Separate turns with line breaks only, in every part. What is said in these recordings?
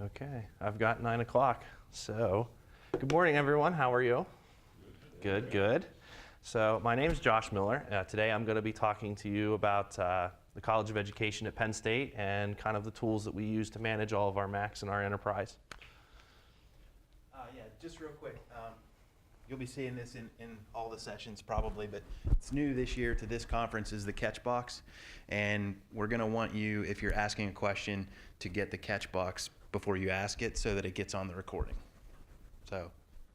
Okay, I've got 9 o'clock. So, good morning, everyone. How are you? Good, good. So, my name is Josh Miller. Today I'm going to be talking to you about the College of Education at Penn State and kind of the tools that we use to manage all of our Macs in our enterprise.
Yeah, just real quick. You'll be seeing this in all the sessions probably, but it's new this year to this conference is the catch box. And we're going to want you, if you're asking a question, to get the catch box before you ask it so that it gets on the recording. So,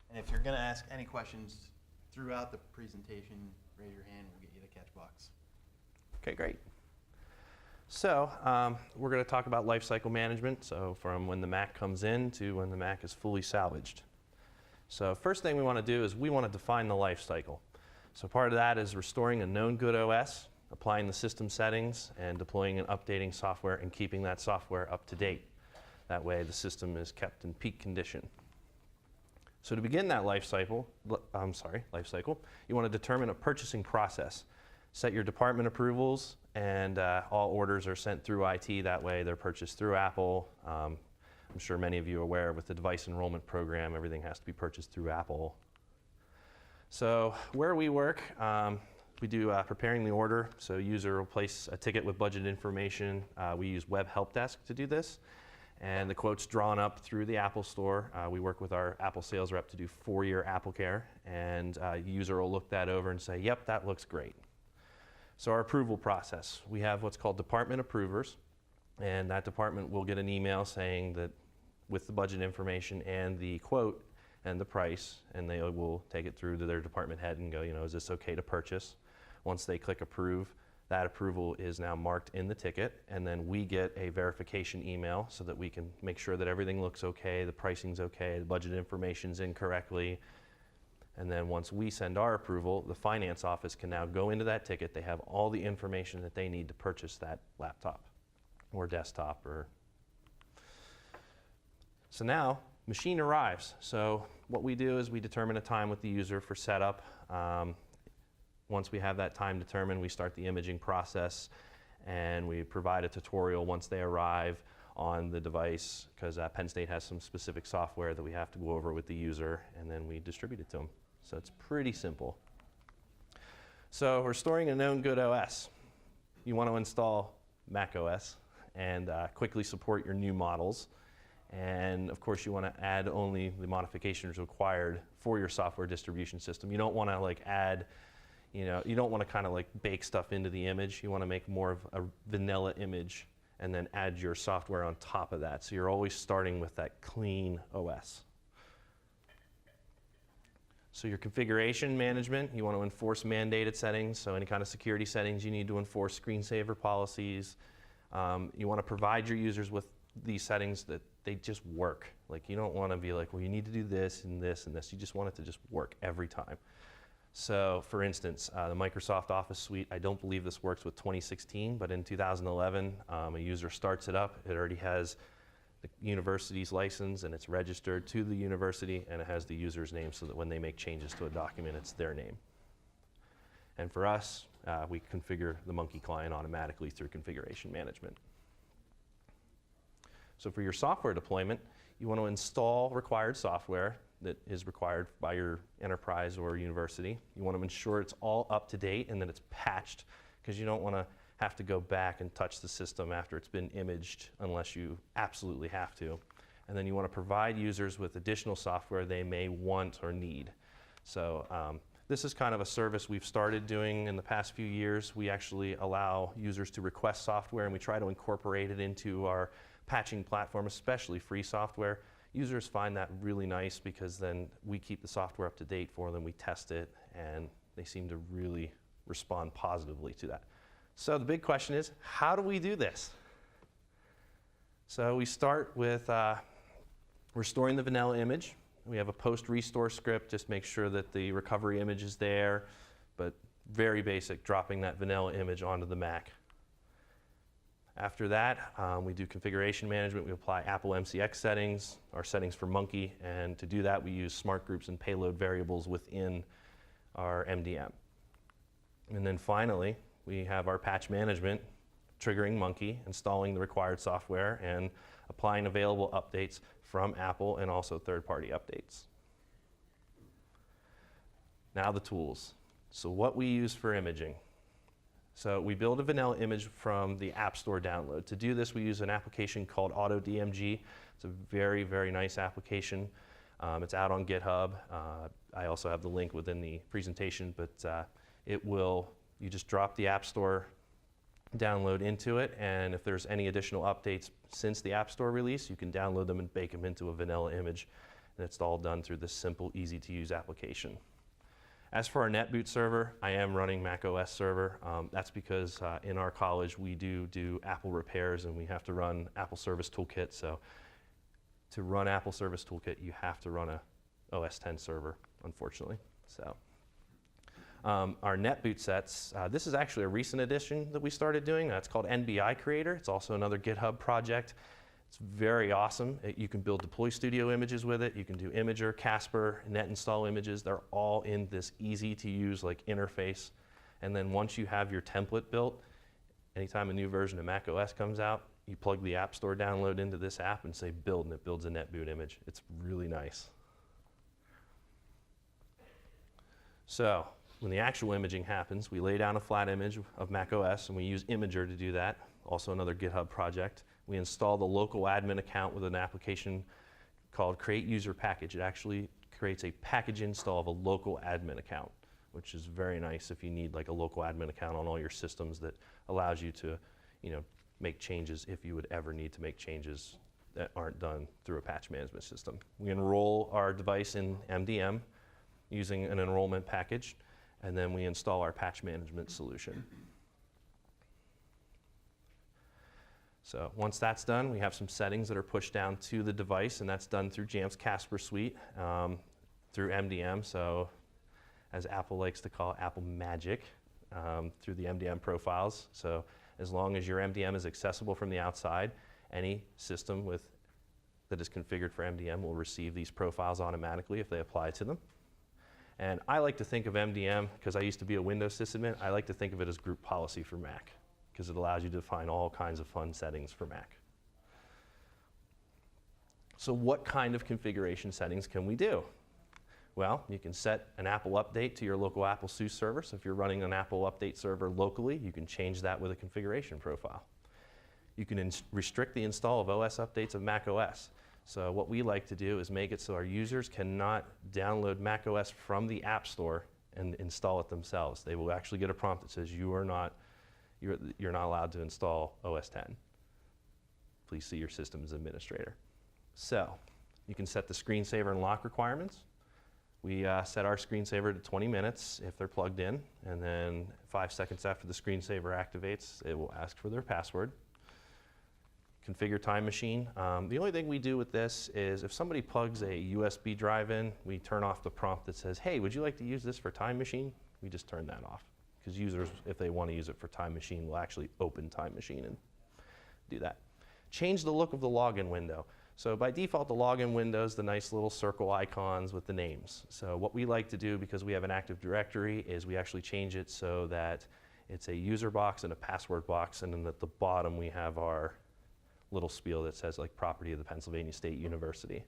and if you're going to ask any questions throughout the presentation, raise your hand, we'll get you the catch box.
Okay, great. So we're going to talk about lifecycle management, so from when the Mac comes in to when the Mac is fully salvaged. So first thing we want to do is we want to define the lifecycle. So part of that is restoring a known good OS, applying the system settings, and deploying and updating software and keeping that software up to date. That way the system is kept in peak condition. So to begin that lifecycle, you want to determine a purchasing process. Set your department approvals, and all orders are sent through IT. That way they're purchased through Apple. I'm sure many of you are aware with the device enrollment program, everything has to be purchased through Apple. So where we work, we do preparing the order. So user will place a ticket with budget information. We use Web Help Desk to do this. And the quote's drawn up through the Apple Store. We work with our Apple sales rep to do 4-year Apple Care. And the user will look that over and say, yep, that looks great. So our approval process, we have what's called department approvers. And that department will get an email saying that with the budget information and the quote and the price, and they will take it through to their department head and go, is this okay to purchase? Once they click approve, that approval is now marked in the ticket, and then we get a verification email so that we can make sure that everything looks okay, the pricing's okay, the budget information's in correctly. And then once we send our approval, the finance office can now go into that ticket. They have all the information that they need to purchase that laptop or desktop. So now, machine arrives. So what we do is we determine a time with the user for setup. Once we have that time determined, we start the imaging process, and we provide a tutorial once they arrive on the device, because Penn State has some specific software that we have to go over with the user, and then we distribute it to them. So it's pretty simple. So restoring a known good OS. You want to install macOS and quickly support your new models. And of course, you want to add only the modifications required for your software distribution system. You don't want to add, you don't want to kind of bake stuff into the image. You want to make more of a vanilla image and then add your software on top of that. So you're always starting with that clean OS. So your configuration management, you want to enforce mandated settings. So any kind of security settings, you need to enforce screensaver policies. You want to provide your users with these settings that they just work. You don't want to be well, you need to do this and this and this. You just want it to just work every time. So for instance, the Microsoft Office suite, I don't believe this works with 2016, but in 2011, a user starts it up. It already has the university's license, and it's registered to the university, and it has the user's name so that when they make changes to a document, it's their name. And for us, we configure the Munki client automatically through configuration management. So for your software deployment, you want to install required software that is required by your enterprise or university. You want to ensure it's all up to date and that it's patched, because you don't want to have to go back and touch the system after it's been imaged unless you absolutely have to. And then you want to provide users with additional software they may want or need. So this is kind of a service we've started doing in the past few years. We actually allow users to request software, and we try to incorporate it into our patching platform, especially free software. Users find that really nice because then we keep the software up to date for them, we test it, and they seem to really respond positively to that. So the big question is, how do we do this? So we start with restoring the vanilla image. We have a post-restore script, just make sure that the recovery image is there, but very basic, dropping that vanilla image onto the Mac. After that, we do configuration management. We apply Apple MCX settings, our settings for Munki, and to do that, we use smart groups and payload variables within our MDM. And then finally, we have our patch management, triggering Munki, installing the required software, and applying available updates from Apple and also third-party updates. Now the tools. So what we use for imaging. So we build a vanilla image from the App Store download. To do this, we use an application called AutoDMG. It's a very, very nice application. It's out on GitHub. I also have the link within the presentation, but you just drop the App Store download into it, and if there's any additional updates since the App Store release, you can download them and bake them into a vanilla image, and it's all done through this simple, easy-to-use application. As for our NetBoot server, I am running macOS server. That's because in our college we do Apple repairs, and we have to run Apple Service Toolkit. So to run Apple Service Toolkit, you have to run a OS X server, unfortunately. So our NetBoot sets, this is actually a recent addition that we started doing. That's called NBI Creator. It's also another GitHub project. It's very awesome. You can build Deploy Studio images with it. You can do Imager, Casper, net install images. They're all in this easy to use like interface. And then once you have your template built, anytime a new version of macOS comes out, you plug the App Store download into this app and say build, and it builds a NetBoot image. It's really nice. So when the actual imaging happens, we lay down a flat image of macOS, and we use Imager to do that, also another GitHub project. We install the local admin account with an application called Create User Package. It actually creates a package install of a local admin account, which is very nice if you need like a local admin account on all your systems that allows you to, make changes if you would ever need to make changes that aren't done through a patch management system. We enroll our device in MDM using an enrollment package, and then we install our patch management solution. So once that's done, we have some settings that are pushed down to the device, and that's done through JAMF's Casper suite through MDM. So as Apple likes to call it, Apple Magic through the MDM profiles. So as long as your MDM is accessible from the outside, any system that is configured for MDM will receive these profiles automatically if they apply to them. And I like to think of MDM, because I used to be a Windows sysadmin, I like to think of it as group policy for Mac, because it allows you to define all kinds of fun settings for Mac. So what kind of configuration settings can we do? Well, you can set an Apple update to your local Apple SUSE server. So if you're running an Apple update server locally, you can change that with a configuration profile. You can restrict the install of OS updates of macOS. So what we like to do is make it so our users cannot download macOS from the App Store and install it themselves. They will actually get a prompt that says you're not allowed to install OS X. Please see your systems administrator. So you can set the screensaver and lock requirements. We set our screensaver to 20 minutes if they're plugged in, and then 5 seconds after the screensaver activates, it will ask for their password. Configure time machine. The only thing we do with this is if somebody plugs a USB drive in, we turn off the prompt that says, hey, would you like to use this for time machine? We just turn that off, because users, if they want to use it for time machine, will actually open time machine and do that. Change the look of the login window. So by default, the login window is the nice little circle icons with the names. So what we like to do, because we have an Active Directory, is we actually change it so that it's a user box and a password box, and then at the bottom we have our little spiel that says like property of the Pennsylvania State University.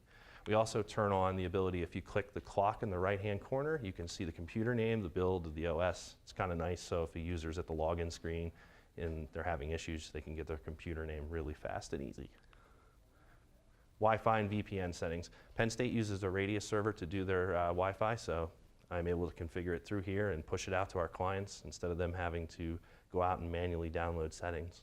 We also turn on the ability, if you click the clock in the right-hand corner, you can see the computer name, the build, the OS. It's kind of nice, so if a user's at the login screen and they're having issues, they can get their computer name really fast and easy. Wi-Fi and VPN settings. Penn State uses a Radius server to do their Wi-Fi, so I'm able to configure it through here and push it out to our clients instead of them having to go out and manually download settings.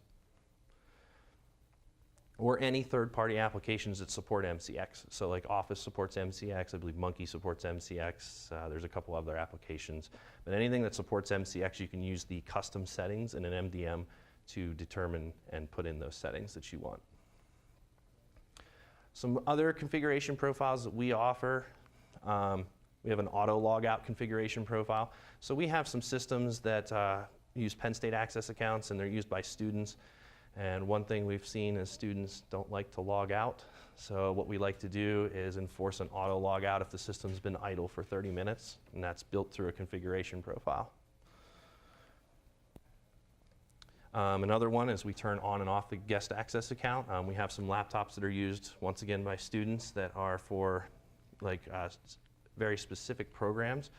Or any third-party applications that support MCX. So like Office supports MCX, I believe Munki supports MCX, there's a couple other applications. But anything that supports MCX, you can use the custom settings in an MDM to determine and put in those settings that you want. Some other configuration profiles that we offer, we have an auto logout configuration profile. So we have some systems that use Penn State access accounts, and they're used by students. And one thing we've seen is students don't like to log out. So what we like to do is enforce an auto log out if the system's been idle for 30 minutes, and that's built through a configuration profile. Another one is we turn on and off the guest access account. We have some laptops that are used, once again, by students that are for like very specific programs.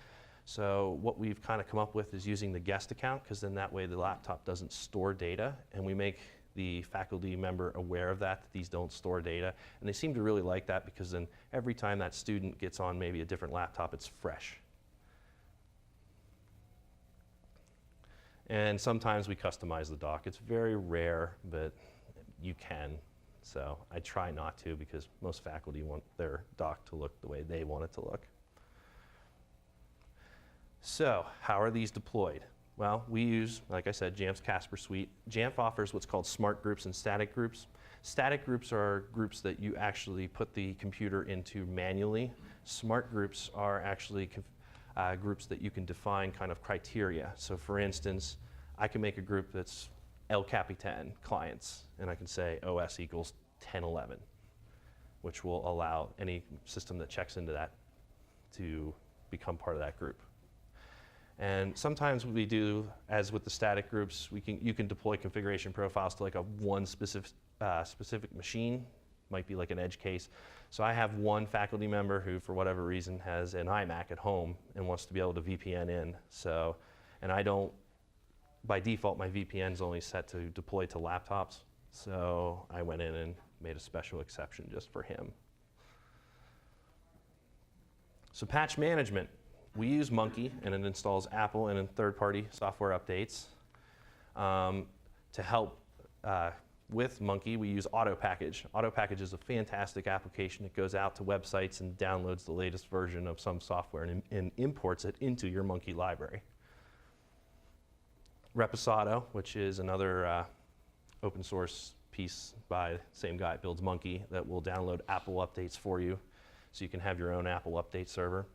So what we've kind of come up with is using the guest account, because then that way the laptop doesn't store data, and we make the faculty member aware of that these don't store data. And they seem to really like that, because then every time that student gets on maybe a different laptop, it's fresh. And sometimes we customize the dock. It's very rare, but you can. So I try not to, because most faculty want their dock to look the way they want it to look. So how are these deployed? Well, we use, like I said, JAMF's Casper suite. JAMF offers what's called smart groups and static groups. Static groups are groups that you actually put the computer into manually. Smart groups are actually groups that you can define kind of criteria. So for instance, I can make a group that's El Capitan clients, and I can say OS equals 1011, which will allow any system that checks into that to become part of that group. And sometimes we do, as with the static groups, you can deploy configuration profiles to like one specific machine, might be like an edge case. So I have one faculty member who, for whatever reason, has an iMac at home and wants to be able to VPN in. So, and I don't, by default, my VPN is only set to deploy to laptops. So I went in and made a special exception just for him. So patch management. We use Munki, and it installs Apple and third-party software updates. To help with Munki, we use AutoPackage. AutoPackage is a fantastic application. It goes out to websites and downloads the latest version of some software and imports it into your Munki library. Reposado, which is another open source piece by the same guy that builds Munki, that will download Apple updates for you, so you can have your own Apple update server.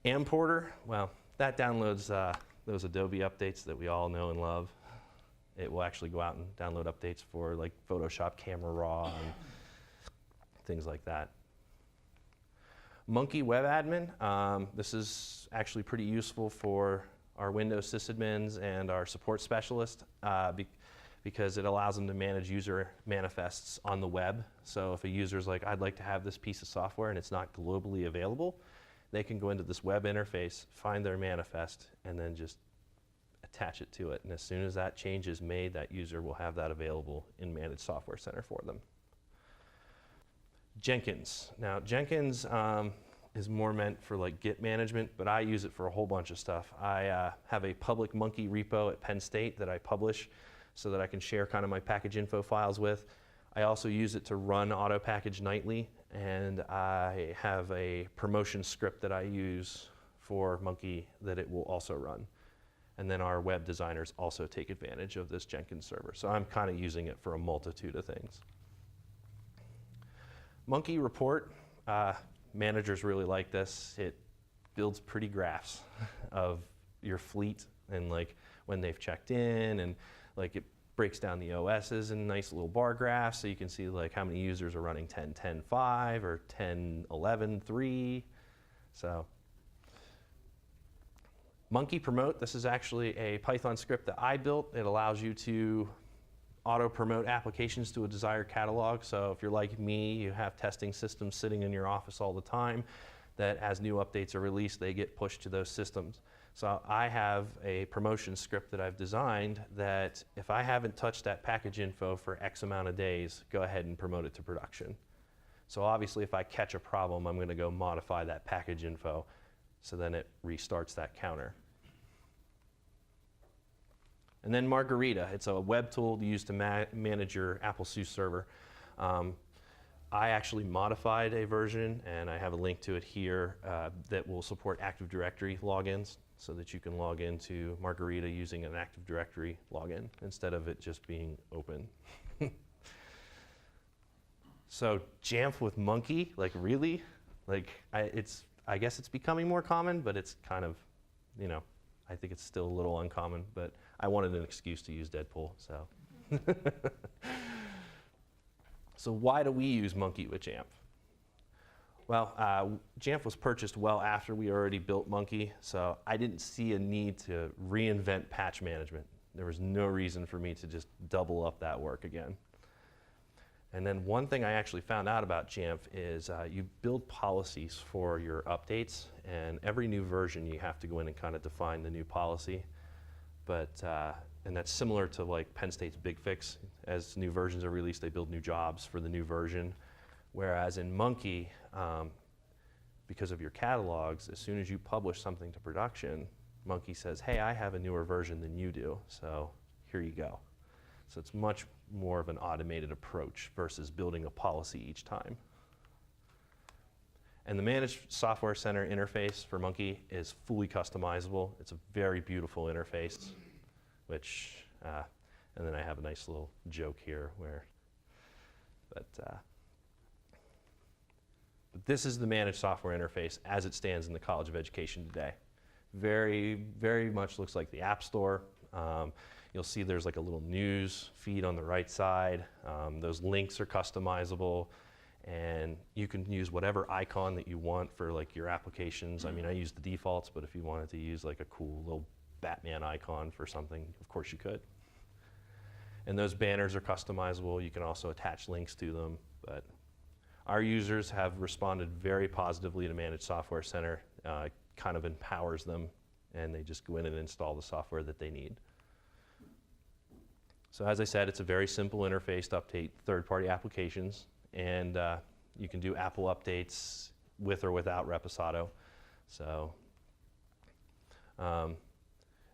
Amporter, well, that downloads those Adobe updates that we all know and love. It will actually go out and download updates for like Photoshop, Camera Raw, and things like that. Munki Web Admin, this is actually pretty useful for our Windows sysadmins and our support specialists because it allows them to manage user manifests on the web. So if a user's like, I'd like to have this piece of software and it's not globally available, they can go into this web interface, find their manifest, and then just attach it to it. And as soon as that change is made, that user will have that available in Managed Software Center for them. Jenkins. Now, Jenkins is more meant for like Git management, but I use it for a whole bunch of stuff. I have a public Munki repo at Penn State that I publish so that I can share kind of my package info files with. I also use it to run AutoPackage nightly, and I have a promotion script that I use for Munki that it will also run. And then our web designers also take advantage of this Jenkins server. So I'm kind of using it for a multitude of things. Munki report, managers really like this. It builds pretty graphs of your fleet and like when they've checked in, and like it breaks down the OSs in nice little bar graphs, so you can see like how many users are running 10.10.5 or 10.11.3. So Munki promote, this is actually a Python script that I built. It allows you to auto-promote applications to a desired catalog. So if you're like me, you have testing systems sitting in your office all the time that as new updates are released, they get pushed to those systems. So I have a promotion script that I've designed that if I haven't touched that package info for X amount of days, go ahead and promote it to production. So obviously if I catch a problem, I'm going to go modify that package info, so then it restarts that counter. And then Margarita, it's a web tool used to manage your Apple SUSE server. I actually modified a version, and I have a link to it here, that will support Active Directory logins, so that you can log into Margarita using an Active Directory login instead of it just being open. So JAMF with Munki, like really? Like I guess it's becoming more common, but it's kind of, you know, I think it's still a little uncommon, but I wanted an excuse to use Deadpool, so. So why do we use Munki with JAMF? Well, JAMF was purchased well after we already built Munki, so I didn't see a need to reinvent patch management. There was no reason for me to just double up that work again. And then one thing I actually found out about JAMF is you build policies for your updates, and every new version you have to go in and kind of define the new policy. But, and that's similar to like Penn State's Big Fix. As new versions are released, they build new jobs for the new version. Whereas in Munki, because of your catalogs, as soon as you publish something to production, Munki says, hey, I have a newer version than you do, so here you go. So it's much more of an automated approach versus building a policy each time. And the Managed Software Center interface for Munki is fully customizable. It's a very beautiful interface, which, and then I have a nice little joke here where, but this is the Managed Software interface as it stands in the College of Education today. Very, very much looks like the App Store. You'll see there's like a little news feed on the right side. Those links are customizable, and you can use whatever icon that you want for like your applications. I mean, I use the defaults, but if you wanted to use like a cool little Batman icon for something, of course you could. And those banners are customizable. You can also attach links to them, but our users have responded very positively to Managed Software Center. It kind of empowers them, and they just go in and install the software that they need. So as I said, it's a very simple interface to update third-party applications, and you can do Apple updates with or without Reposado. So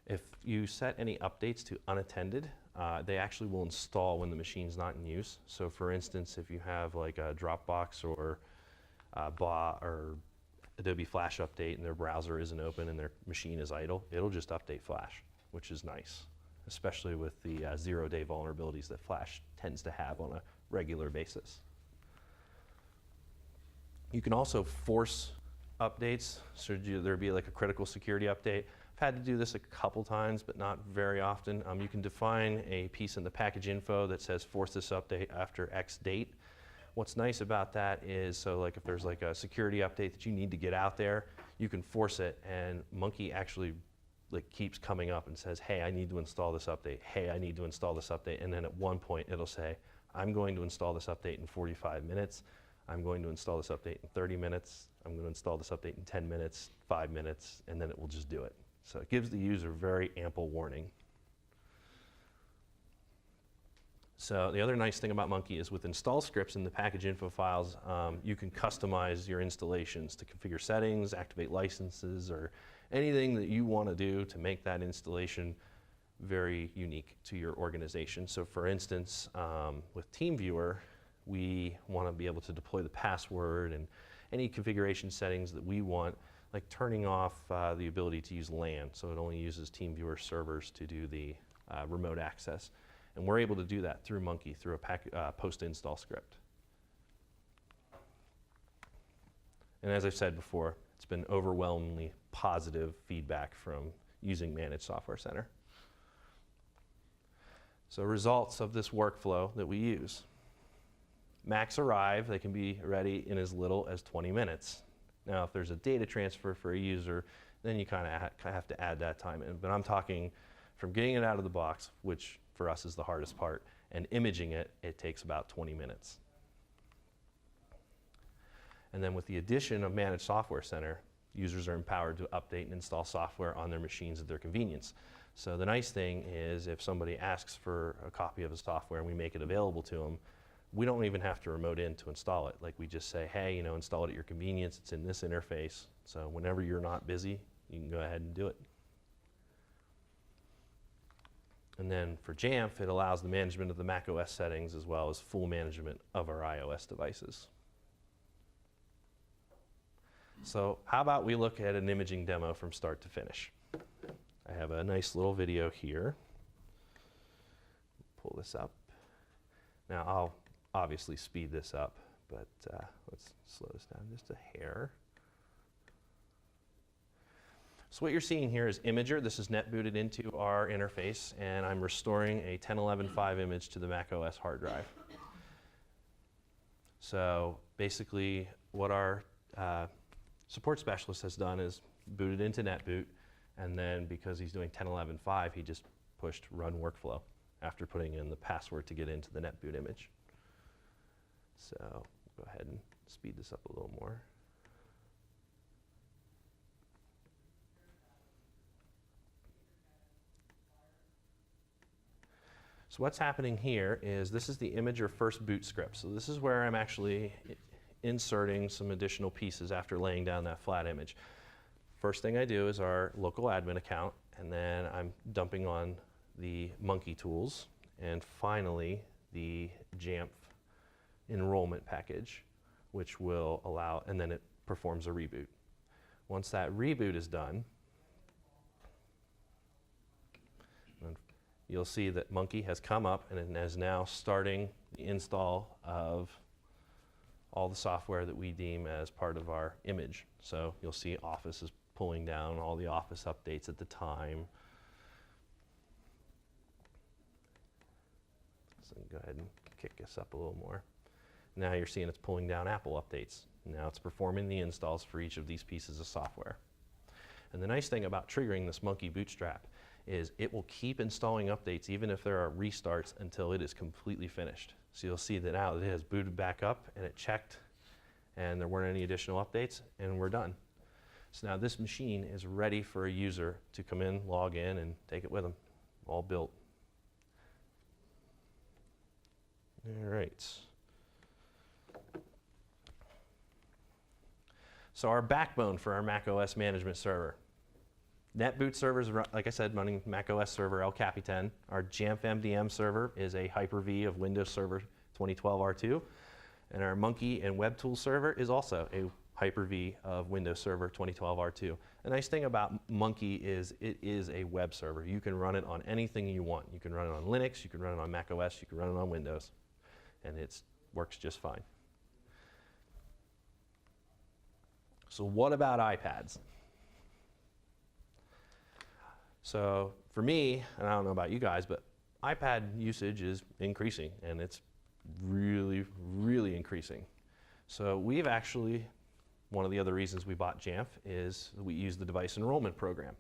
if you set any updates to unattended, they actually will install when the machine's not in use. So for instance, if you have like a Dropbox or or Adobe Flash update and their browser isn't open and their machine is idle, it'll just update Flash, which is nice, especially with the zero-day vulnerabilities that Flash tends to have on a regular basis. You can also force updates, so there'd be like a critical security update. I've had to do this a couple times, but not very often. You can define a piece in the package info that says force this update after X date. What's nice about that is, so like if there's like a security update that you need to get out there, you can force it, and Munki actually like keeps coming up and says, hey, I need to install this update. Hey, I need to install this update. And then at one point it'll say, I'm going to install this update in 45 minutes. I'm going to install this update in 30 minutes. I'm going to install this update in 10 minutes, 5 minutes, and then it will just do it. So it gives the user very ample warning. So the other nice thing about Munki is with install scripts in the package info files, you can customize your installations to configure settings, activate licenses, or anything that you want to do to make that installation very unique to your organization. So for instance, with TeamViewer, we want to be able to deploy the password and any configuration settings that we want, like turning off the ability to use LAN, so it only uses TeamViewer servers to do the remote access. And we're able to do that through Munki, through a post-install script. And as I've said before, it's been overwhelmingly positive feedback from using Managed Software Center. So results of this workflow that we use. Macs arrive, they can be ready in as little as 20 minutes. Now, if there's a data transfer for a user, then you kind of have to add that time in. But I'm talking from getting it out of the box, which for us is the hardest part, and imaging it, it takes about 20 minutes. And then with the addition of Managed Software Center, users are empowered to update and install software on their machines at their convenience. So the nice thing is if somebody asks for a copy of a software and we make it available to them, we don't even have to remote in to install it. Like we just say, hey, install it at your convenience. It's in this interface. So whenever you're not busy, you can go ahead and do it. And then for JAMF, it allows the management of the macOS settings as well as full management of our iOS devices. So how about we look at an imaging demo from start to finish? I have a nice little video here. Pull this up. Now I'll obviously speed this up, but let's slow this down just a hair. So what you're seeing here is Imager. This is net booted into our interface, and I'm restoring a 10.11.5 image to the macOS hard drive. So basically what our support specialist has done is booted into NetBoot, and then because he's doing 10.11.5, he just pushed run workflow after putting in the password to get into the NetBoot image. So go ahead and speed this up a little more. So what's happening here is this is the image or first boot script. So this is where I'm actually inserting some additional pieces after laying down that flat image. First thing I do is our local admin account, and then I'm dumping on the Munki tools, and finally the JAMF enrollment package, which will allow, and then it performs a reboot. Once that reboot is done, you'll see that Munki has come up and is now starting the install of all the software that we deem as part of our image. So you'll see Office is pulling down all the Office updates at the time. So go ahead and kick this up a little more. Now you're seeing it's pulling down Apple updates. Now it's performing the installs for each of these pieces of software. And the nice thing about triggering this Munki Bootstrap is it will keep installing updates even if there are restarts until it is completely finished. So you'll see that now it has booted back up and it checked and there weren't any additional updates and we're done. So now this machine is ready for a user to come in, log in, and take it with them, all built. All right. So our backbone for our macOS management server. NetBoot servers, like I said, running macOS server El Capitan. Our JAMF MDM server is a Hyper-V of Windows Server 2012 R2. And our Munki and WebTools server is also a Hyper-V of Windows Server 2012 R2. The nice thing about Munki is it is a web server. You can run it on anything you want. You can run it on Linux, you can run it on macOS, you can run it on Windows. And it works just fine. So what about iPads? So for me, and I don't know about you guys, but iPad usage is increasing, and it's really, really increasing. So we've actually, one of the other reasons we bought JAMF is we use the device enrollment program.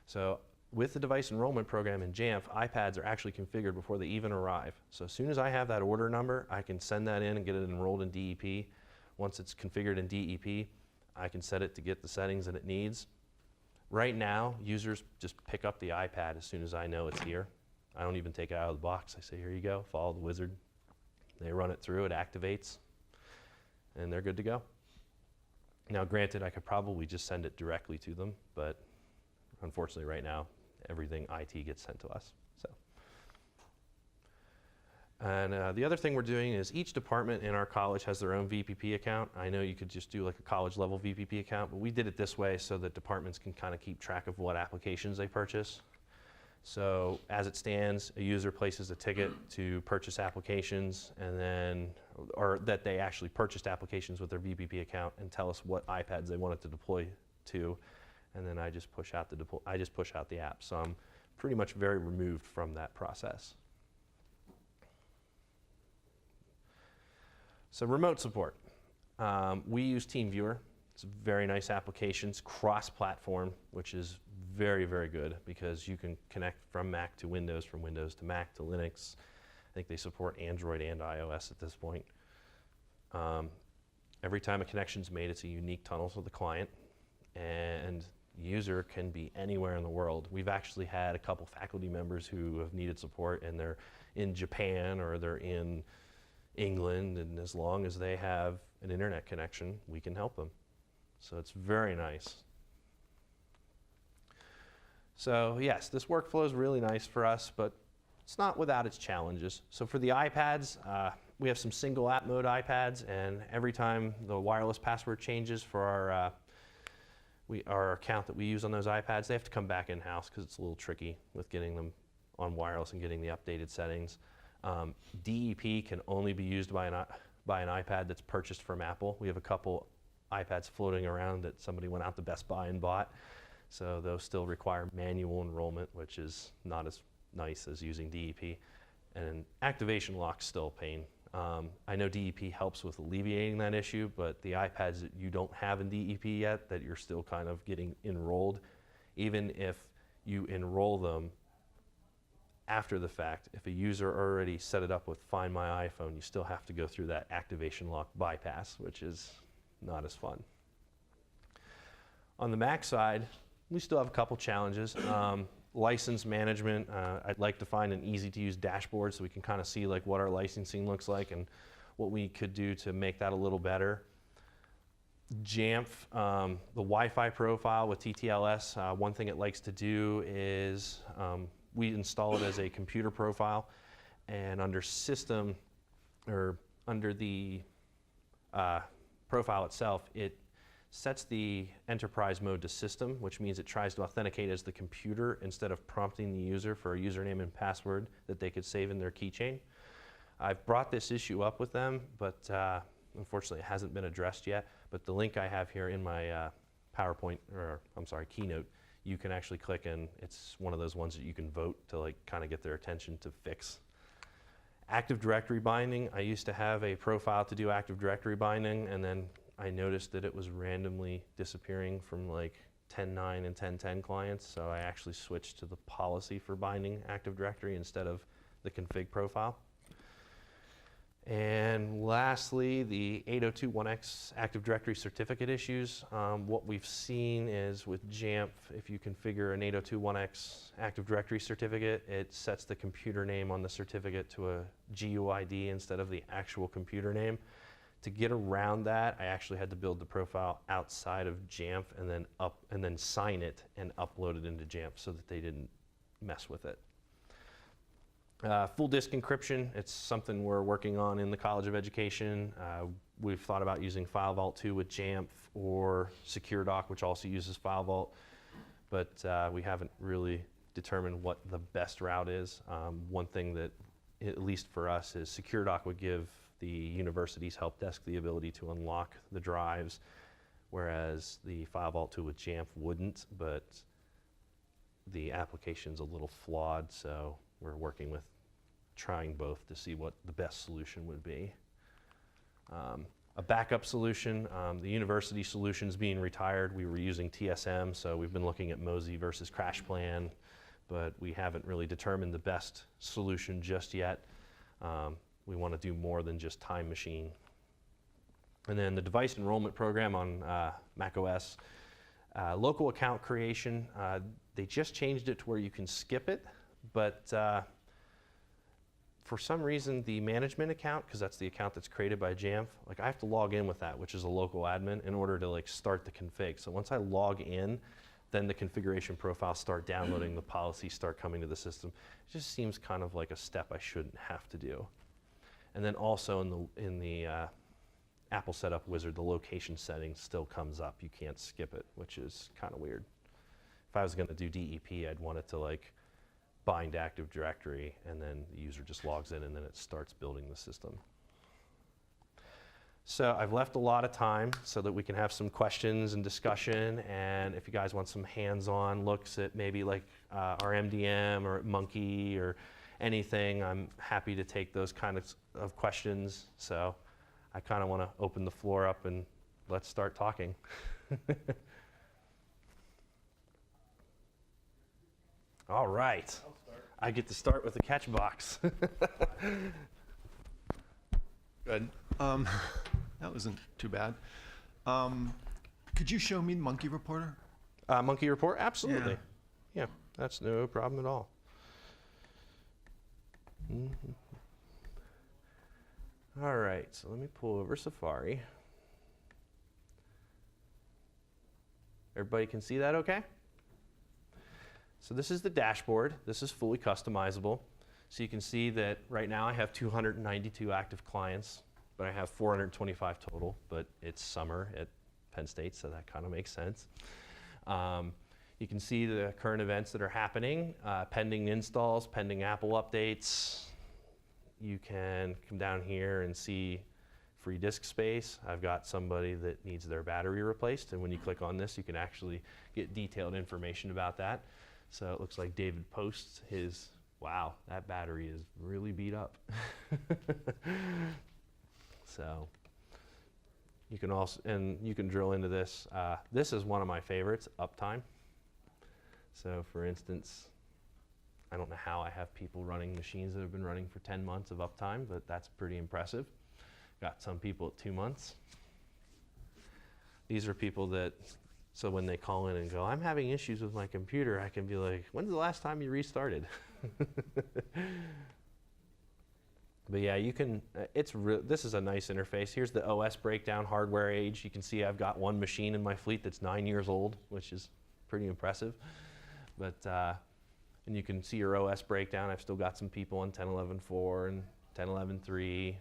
So with the device enrollment program in JAMF, iPads are actually configured before they even arrive. So as soon as I have that order number, I can send that in and get it enrolled in DEP. Once it's configured in DEP, I can set it to get the settings that it needs. Right now, users just pick up the iPad as soon as I know it's here. I don't even take it out of the box. I say, here you go, follow the wizard. They run it through, it activates, and they're good to go. Now, granted, I could probably just send it directly to them, but unfortunately right now, everything IT gets sent to us. And the other thing we're doing is each department in our college has their own VPP account. I know you could just do like a college level VPP account, but we did it this way so that departments can kind of keep track of what applications they purchase. So as it stands, a user places a ticket to purchase applications, and then, or that they actually purchased applications with their VPP account and tell us what iPads they wanted to deploy to, and then I just push out the app. So I'm pretty much very removed from that process. So remote support. We use TeamViewer. It's a very nice application. It's cross-platform, which is very, very good because you can connect from Mac to Windows, from Windows to Mac to Linux. I think they support Android and iOS at this point. Every time a connection's made, it's a unique tunnel to the client, and the user can be anywhere in the world. We've actually had a couple faculty members who have needed support, and they're in Japan or they're in England, and as long as they have an internet connection, we can help them. So it's very nice. So yes, this workflow is really nice for us, but it's not without its challenges. So for the iPads, we have some single app mode iPads, and every time the wireless password changes for our account that we use on those iPads, they have to come back in-house because it's a little tricky with getting them on wireless and getting the updated settings. DEP can only be used by an iPad that's purchased from Apple. We have a couple iPads floating around that somebody went out to Best Buy and bought. So those still require manual enrollment, which is not as nice as using DEP. And activation lock's still a pain. I know DEP helps with alleviating that issue, but the iPads that you don't have in DEP yet, that you're still kind of getting enrolled, even if you enroll them after the fact, if a user already set it up with Find My iPhone, you still have to go through that activation lock bypass, which is not as fun. On the Mac side, we still have a couple challenges. License management, I'd like to find an easy to use dashboard so we can kind of see like what our licensing looks like and what we could do to make that a little better. JAMF, the Wi-Fi profile with TTLS, one thing it likes to do is we install it as a computer profile, and under system, or under the profile itself, it sets the enterprise mode to system, which means it tries to authenticate as the computer instead of prompting the user for a username and password that they could save in their keychain. I've brought this issue up with them, but unfortunately it hasn't been addressed yet. But the link I have here in my PowerPoint, or I'm sorry, Keynote, you can actually click, and it's one of those ones that you can vote to like kind of get their attention to fix. Active Directory binding, I used to have a profile to do Active Directory binding, and then I noticed that it was randomly disappearing from like 10.9 and 10.10 clients, so I actually switched to the policy for binding Active Directory instead of the config profile. And lastly, the 802.1x Active Directory certificate issues. What we've seen is with JAMF, if you configure an 802.1x Active Directory certificate, it sets the computer name on the certificate to a GUID instead of the actual computer name. To get around that, I actually had to build the profile outside of JAMF and then sign it and upload it into JAMF so that they didn't mess with it. Full disk encryption, it's something we're working on in the College of Education. We've thought about using FileVault 2 with JAMF or SecureDoc, which also uses FileVault, but we haven't really determined what the best route is. One thing that, at least for us, is SecureDoc would give the university's help desk the ability to unlock the drives, whereas the FileVault 2 with JAMF wouldn't, but the application's a little flawed, so we're working with trying both to see what the best solution would be. A backup solution, the university solution's being retired. We were using TSM, so we've been looking at Mozy versus CrashPlan, but we haven't really determined the best solution just yet. We want to do more than just Time Machine. And then the device enrollment program on macOS. Local account creation, they just changed it to where you can skip it, but for some reason the management account, because that's the account that's created by JAMF, like I have to log in with that, which is a local admin, in order to like start the config. So once I log in, then the configuration profiles start downloading, the policies start coming to the system. It just seems kind of like a step I shouldn't have to do. And then also in the Apple Setup Wizard, the location settings still comes up. You can't skip it, which is kind of weird. If I was going to do DEP, I'd want it to like bind Active Directory, and then the user just logs in, and then it starts building the system. So I've left a lot of time so that we can have some questions and discussion, and if you guys want some hands-on looks at maybe like our MDM or Munki or anything, I'm happy to take those kind of questions. So I kind of want to open the floor up and let's start talking. All right. I get to start with the catch box.
Good. That wasn't too bad. Could you show me the Munki reporter?
Munki report? Absolutely. Yeah, that's no problem at all. All right, so let me pull over Safari. Everybody can see that okay? So this is the dashboard. This is fully customizable. So you can see that right now I have 292 active clients, but I have 425 total, but it's summer at Penn State, so that kind of makes sense. You can see the current events that are happening, pending installs, pending Apple updates. You can come down here and see free disk space. I've got somebody that needs their battery replaced, and when you click on this, you can actually get detailed information about that. So it looks like David posts his wow, that battery is really beat up. So you can also, and you can drill into this. This is one of my favorites, uptime. So for instance, I don't know how I have people running machines that have been running for 10 months of uptime, but that's pretty impressive. Got some people at 2 months. These are people that, so when they call in and go, I'm having issues with my computer, I can be like, when's the last time you restarted? But yeah, you can, this is a nice interface. Here's the OS breakdown, hardware age. You can see I've got one machine in my fleet that's 9 years old, which is pretty impressive. But, and you can see your OS breakdown. I've still got some people on 10.11.4 and 10.11.3.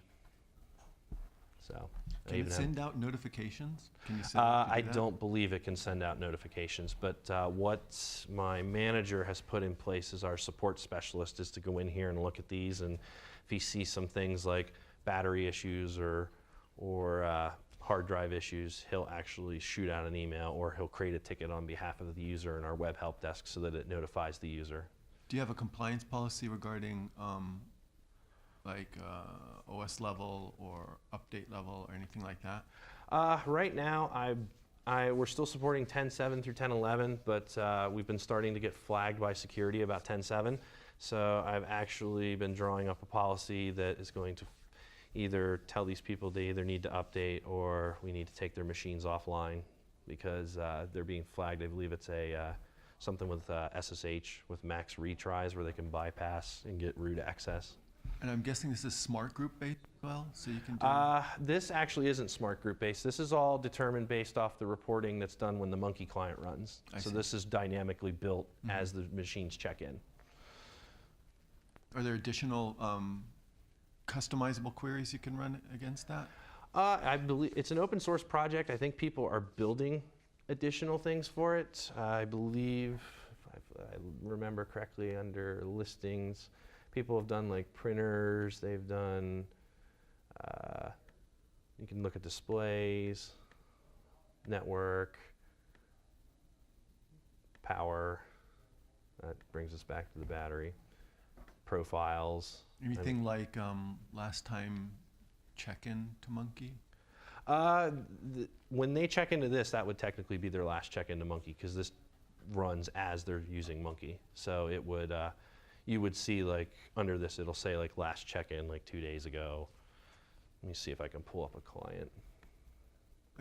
So.
Can it send out notifications? Can you send out to do
I
that?
don't believe it can send out notifications, but what my manager has put in place is our support specialist is to go in here and look at these, and if he sees some things like battery issues or hard drive issues, he'll actually shoot out an email or he'll create a ticket on behalf of the user in our web help desk so that it notifies the user.
Do you have a compliance policy regarding OS level or update level or anything like that?
Right now, we're still supporting 10.7 through 10.11, but we've been starting to get flagged by security about 10.7. So I've actually been drawing up a policy that is going to either tell these people they either need to update or we need to take their machines offline because they're being flagged. I believe it's something with SSH with max retries where they can bypass and get root access.
And I'm guessing this is smart group based as well, so you can do.
This actually isn't smart group based. This is all determined based off the reporting that's done when the Munki client runs. So this is dynamically built as the machines check in.
Are there additional customizable queries you can run against that?
I believe it's an open source project. I think people are building additional things for it. I believe, if I remember correctly, under listings, people have done like printers. They've done, you can look at displays, network, power. That brings us back to the battery. Profiles.
Anything like last time check-in to Munki?
When they check into this, that would technically be their last check-in to Munki because this runs as they're using Munki. So it would, you would see like under this, it'll say like last check-in like 2 days ago. Let me see if I can pull up a client.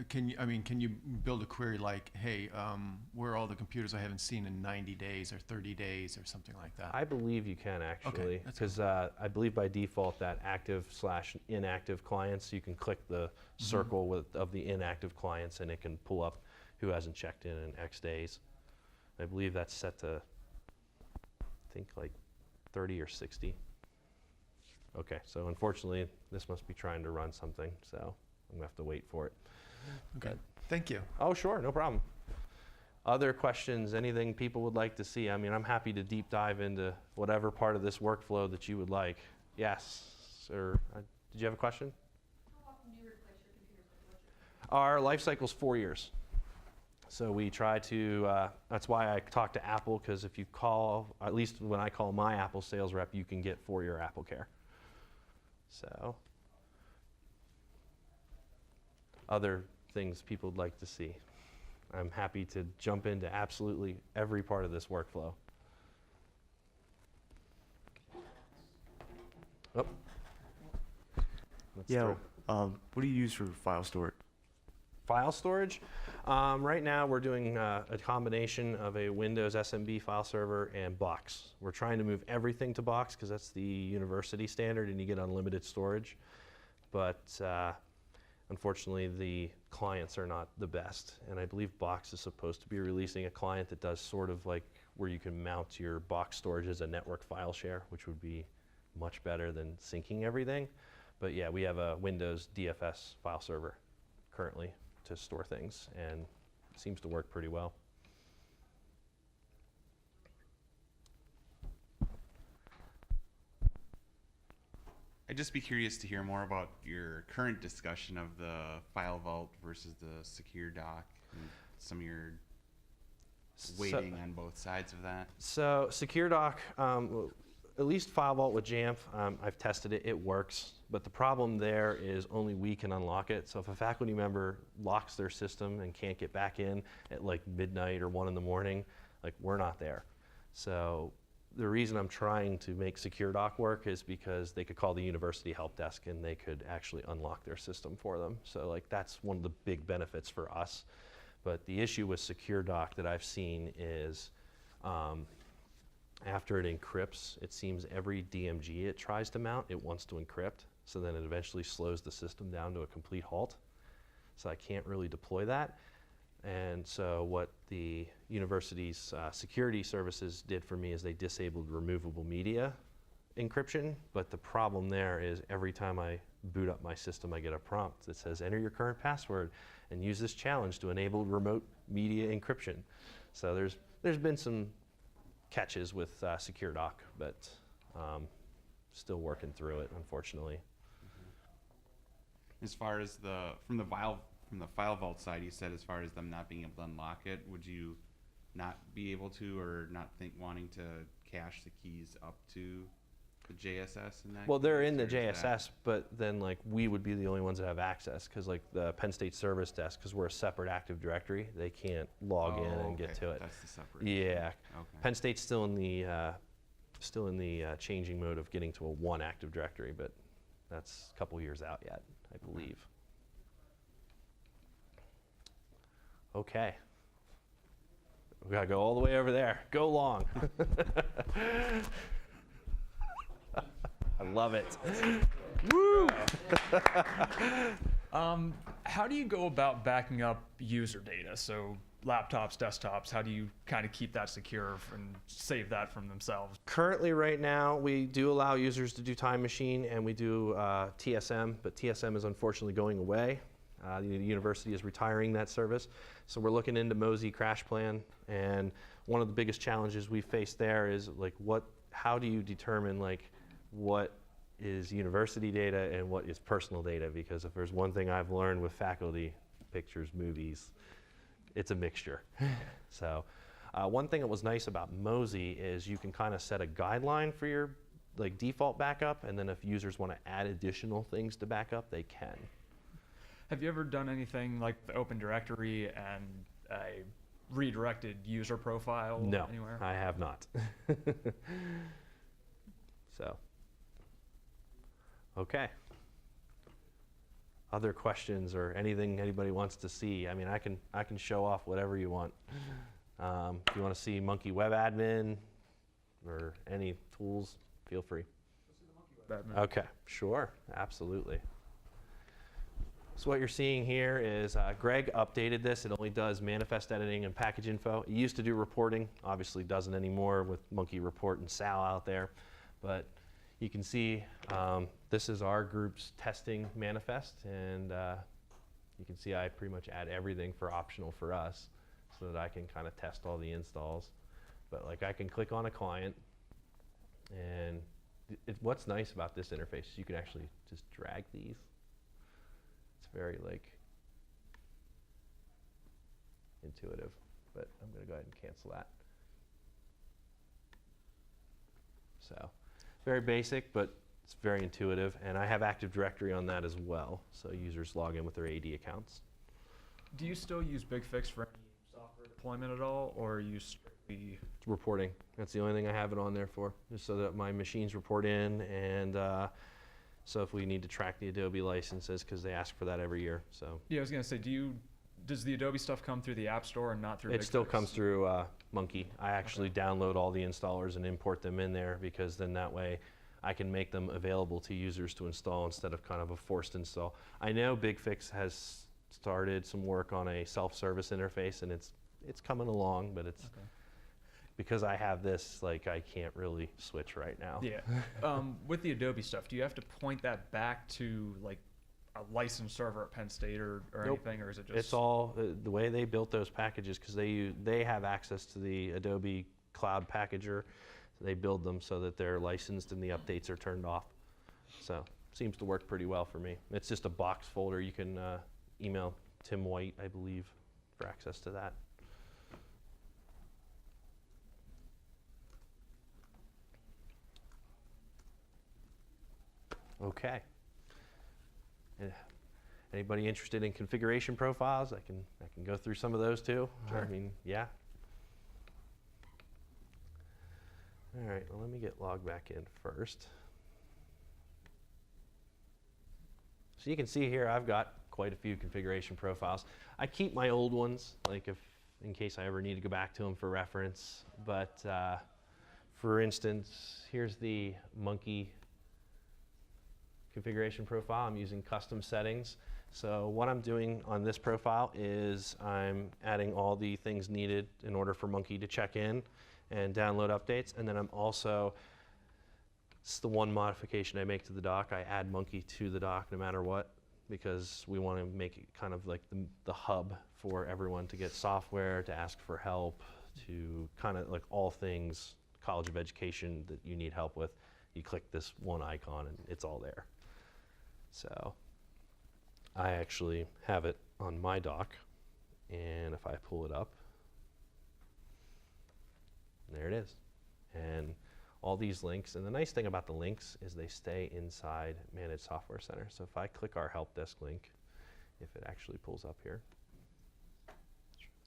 Can you build a query like, hey, where are all the computers I haven't seen in 90 days or 30 days or something like that?
I believe you can actually, because
cool.
I believe by default that active/inactive clients, you can click the circle of the inactive clients and it can pull up who hasn't checked in X days. I believe that's set to, I think like 30 or 60. Okay, so unfortunately this must be trying to run something, so I'm gonna have to wait for it.
Okay, thank you.
Oh, sure, no problem. Other questions, anything people would like to see? I mean, I'm happy to deep dive into whatever part of this workflow that you would like. Yes, sir. Did you have a question?
How often do you replace your computers?
Our life cycle's 4 years. So we try to, that's why I talk to Apple, because if you call, at least when I call my Apple sales rep, you can get 4-year Apple Care. So, other things people would like to see. I'm happy to jump into absolutely every part of this workflow. Oh.
Yeah, what do you use for file storage?
File storage? Right now we're doing a combination of a Windows SMB file server and Box. We're trying to move everything to Box because that's the university standard and you get unlimited storage. But unfortunately the clients are not the best. And I believe Box is supposed to be releasing a client that does sort of like where you can mount your Box storage as a network file share, which would be much better than syncing everything. But yeah, we have a Windows DFS file server currently to store things, and it seems to work pretty well.
I'd just be curious to hear more about your current discussion of the file vault versus the secure dock and some of your weighting on both sides of that.
So secure dock, at least File Vault with JAMF, I've tested it, it works. But the problem there is only we can unlock it. So if a faculty member locks their system and can't get back in at like midnight or 1 in the morning, like we're not there. So the reason I'm trying to make SecureDoc work is because they could call the university help desk and they could actually unlock their system for them. So like that's one of the big benefits for us. But the issue with SecureDoc that I've seen is after it encrypts, it seems every DMG it tries to mount, it wants to encrypt. So then it eventually slows the system down to a complete halt. So I can't really deploy that. And so what the university's security services did for me is they disabled removable media encryption. But the problem there is every time I boot up my system, I get a prompt that says, enter your current password and use this challenge to enable remote media encryption. So there's been some catches with SecureDoc, but still working through it, unfortunately.
As far as from the file vault side, you said as far as them not being able to unlock it, would you not be able to, or not wanting to cache the keys up to the JSS in that?
Well, they're
case,
in the
or is that-
JSS, but then like we would be the only ones that have access because like the Penn State Service Desk, because we're a separate Active Directory, they can't log in
Oh,
and get
okay.
to it.
That's the separate.
Yeah,
Okay.
Penn State's still in the changing mode of getting to a one Active Directory, but that's a couple years out yet, I believe. Okay. We gotta go all the way over there. Go long. I love it. Woo!
How do you go about backing up user data? So laptops, desktops, how do you kind of keep that secure and save that from themselves?
Currently, right now, we do allow users to do Time Machine and we do TSM, but TSM is unfortunately going away. The university is retiring that service. So we're looking into Mosey Crash Plan, and one of the biggest challenges we face there is like how do you determine like what is university data and what is personal data? Because if there's one thing I've learned with faculty, pictures, movies, it's a mixture. So one thing that was nice about Mosey is you can kind of set a guideline for your like default backup, and then if users want to add additional things to backup, they can.
Have you ever done anything like the Open Directory and a redirected user profile
No,
anywhere?
I have not. So, okay. Other questions or anything anybody wants to see? I mean, I can show off whatever you want. If you want to see Munki Web Admin or any tools, feel free.
Batman.
Okay, sure, absolutely. So what you're seeing here is Greg updated this. It only does manifest editing and package info. It used to do reporting, obviously doesn't anymore with Munki Report and Sal out there. But you can see this is our group's testing manifest, and you can see I pretty much add everything for optional for us so that I can kind of test all the installs. But like I can click on a client, and what's nice about this interface is you can actually just drag these. It's very like intuitive, but I'm going to go ahead and cancel that. So very basic, but it's very intuitive, and I have Active Directory on that as well, so users log in with their AD accounts.
Do you still use BigFix for any software deployment at all, or are you strictly
Reporting, that's the only thing I have it on there for, just so that my machines report in, and so if we need to track the Adobe licenses, because they ask for that every year. So
Yeah, I was gonna say, does the Adobe stuff come through the App Store and not through
it still
BigFix?
comes through Munki. I actually download all the installers and import them in there, because then that way I can make them available to users to install instead of kind of a forced install. I know BigFix has started some work on a self-service interface, and it's coming along, but it's because I have this, like I can't really switch right now.
Yeah. With the Adobe stuff, do you have to point that back to like a licensed server at Penn State or
Nope.
anything, or is it just?
It's all the way they built those packages, because they have access to the Adobe Cloud Packager. They build them so that they're licensed and the updates are turned off. So seems to work pretty well for me. It's just a box folder. You can email Tim White, I believe, for access to that. Okay. Yeah. Anybody interested in configuration profiles? I can go through some of those too.
Sure.
I mean, yeah. All right, well, let me get logged back in first. So you can see here I've got quite a few configuration profiles. I keep my old ones, like in case I ever need to go back to them for reference. But for instance, here's the Munki configuration profile. I'm using custom settings. So what I'm doing on this profile is I'm adding all the things needed in order for Munki to check in and download updates. And then I'm also, it's the one modification I make to the dock. I add Munki to the dock no matter what, because we want to make it kind of like the hub for everyone to get software, to ask for help, to kind of like all things College of Education that you need help with. You click this one icon and it's all there. So I actually have it on my dock, and if I pull it up, there it is. And all these links, and the nice thing about the links is they stay inside Managed Software Center. So if I click our help desk link, if it actually pulls up here,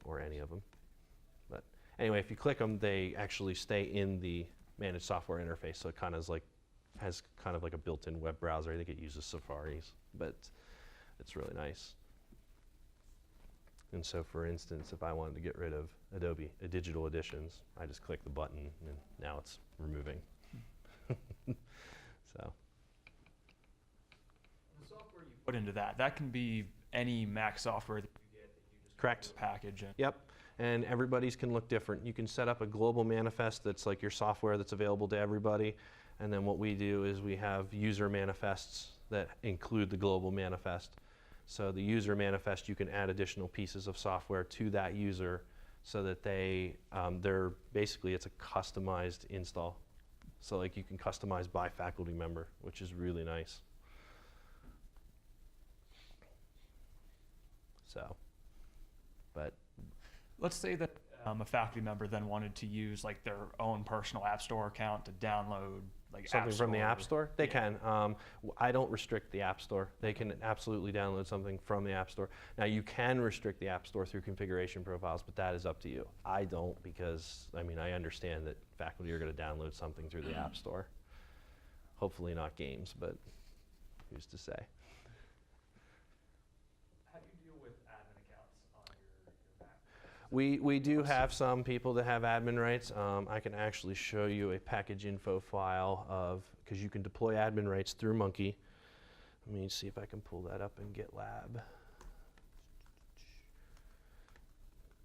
or any of them. But anyway, if you click them, they actually stay in the Managed Software interface. So it kind of is like, has kind of like a built-in web browser. I think it uses Safari's, but it's really nice. And so for instance, if I wanted to get rid of Adobe Digital Editions, I just click the button and now it's removing. So.
The software you put into that can be any Mac software that you get that you just
Correct.
package in.
Yep, and everybody's can look different. You can set up a global manifest that's like your software that's available to everybody. And then what we do is we have user manifests that include the global manifest. So the user manifest, you can add additional pieces of software to that user so that they're basically, it's a customized install. So like you can customize by faculty member, which is really nice. So, but.
Let's say that a faculty member then wanted to use like their own personal App Store account to download like
Something from the App Store? They
Yeah.
can. I don't restrict the App Store. They can absolutely download something from the App Store. Now you can restrict the App Store through configuration profiles, but that is up to you. I don't, because I mean I understand that faculty are going to download something through the App Store. Hopefully not games, but who's to say?
How do you deal with admin accounts on your Mac?
We do have some people that have admin rights. I can actually show you a package info file of, because you can deploy admin rights through Munki. Let me see if I can pull that up in GitLab.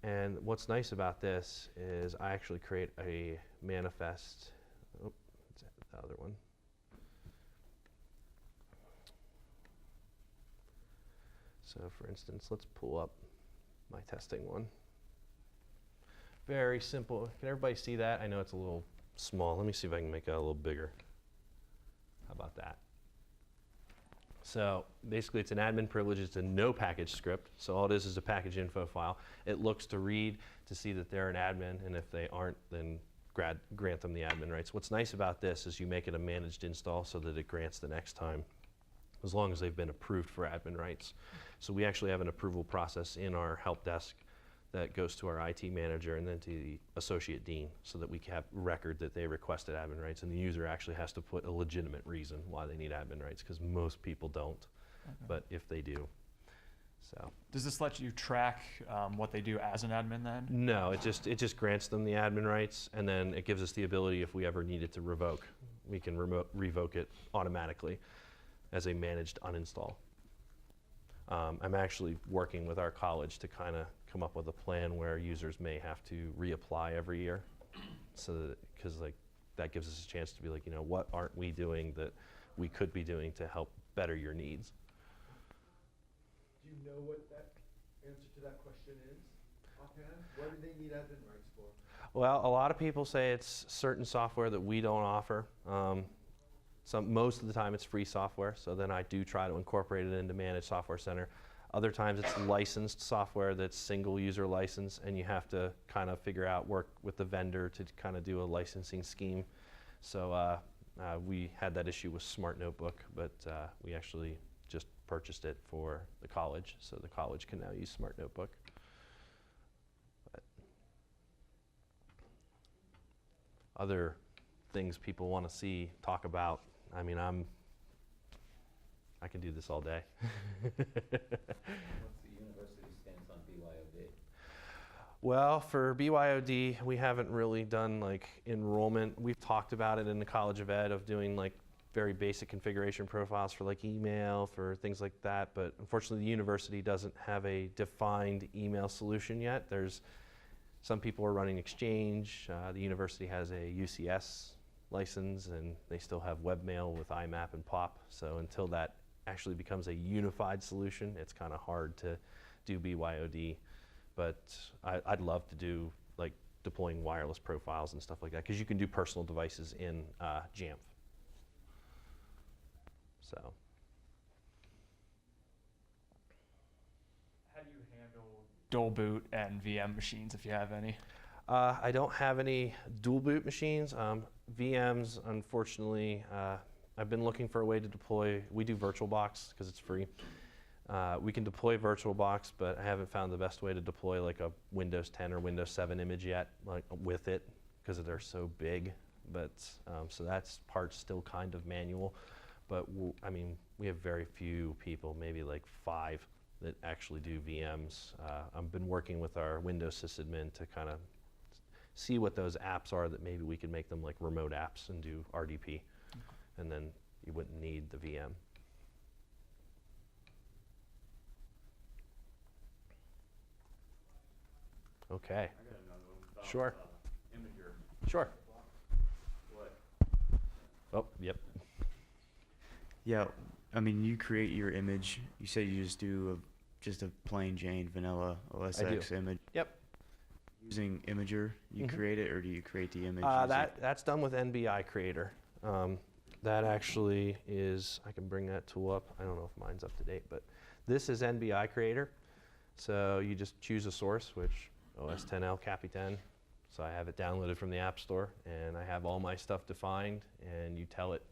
And what's nice about this is I actually create a manifest. Oh, what's that, the other one? So for instance, let's pull up my testing one. Very simple. Can everybody see that? I know it's a little small. Let me see if I can make it a little bigger. How about that? So basically it's an admin privilege. It's a no package script. So all it is a package info file. It looks to read to see that they're an admin, and if they aren't, then grant them the admin rights. What's nice about this is you make it a managed install so that it grants the next time, as long as they've been approved for admin rights. So we actually have an approval process in our help desk that goes to our IT manager and then to the associate dean, so that we can have record that they requested admin rights, and the user actually has to put a legitimate reason why they need admin rights, because most people don't, but if they do. So
Does this let you track what they do as an admin then?
no, it just grants them the admin rights, and then it gives us the ability, if we ever needed to revoke, we can revoke it automatically as a managed uninstall. I'm actually working with our college to kind of come up with a plan where users may have to reapply every year, so that, because like that gives us a chance to be like, you know, what aren't we doing that we could be doing to help better your needs?
Do you know what that answer to that question is offhand? What do they need admin rights for?
Well, a lot of people say it's certain software that we don't offer. Most of the time it's free software, so then I do try to incorporate it into Managed Software Center. Other times it's licensed software that's single user license, and you have to kind of work with the vendor to kind of do a licensing scheme. So We had that issue with Smart Notebook, but we actually just purchased it for the college, so the college can now use Smart Notebook. But other things people want to see, talk about, I mean, I can do this all day.
What's the university stance on BYOD?
Well, for BYOD, we haven't really done like enrollment. We've talked about it in the College of Ed of doing like very basic configuration profiles for like email, for things like that. But unfortunately, the university doesn't have a defined email solution yet. Some people are running Exchange. The university has a UCS license, and they still have webmail with IMAP and POP. So until that actually becomes a unified solution, it's kind of hard to do BYOD. But I'd love to do like deploying wireless profiles and stuff like that, because you can do personal devices in JAMF. So.
How do you handle dual boot and VM machines, if you have any?
I don't have any dual boot machines. VMs, unfortunately, I've been looking for a way to deploy. We do VirtualBox because it's free. We can deploy VirtualBox, but I haven't found the best way to deploy like a Windows 10 or Windows 7 image yet, like with it, because they're so big. But so that's part still kind of manual. But I mean, we have very few people, maybe like 5, that actually do VMs. I've been working with our Windows sysadmin to kind of see what those apps are that maybe we could make them like remote apps and do RDP, and then you wouldn't need the VM. Okay.
I got another one about,
Sure.
Imager.
Sure.
What?
Oh, yep.
Yeah, I mean, you create your image. You say you just do just a plain Jane vanilla OS X image.
Yep.
Using Imager, you create it, or do you create the image?
That's done with NBI Creator. That actually is, I can bring that tool up. I don't know if mine's up to date, but this is NBI Creator. So you just choose a source, which OS 10L Cappy 10. So I have it downloaded from the App Store, and I have all my stuff defined, and you tell it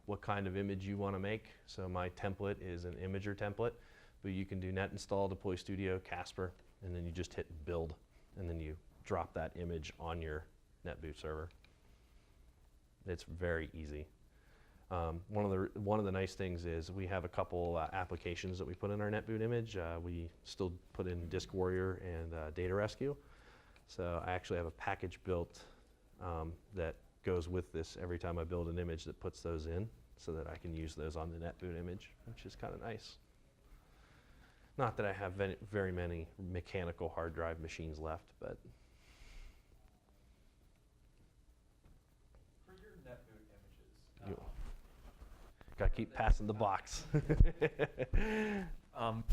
what kind of image you want to make. So my template is an Imager template, but you can do net install, deploy studio, Casper, and then you just hit build, and then you drop that image on your NetBoot server. It's very easy. One of the nice things is we have a couple applications that we put in our NetBoot image. We still put in Disk Warrior and Data Rescue. So I actually have a package built that goes with this every time I build an image that puts those in, so that I can use those on the NetBoot image, which is kind of nice. Not that I have very many mechanical hard drive machines left, but.
For your NetBoot images,
Gotta keep passing the box.
for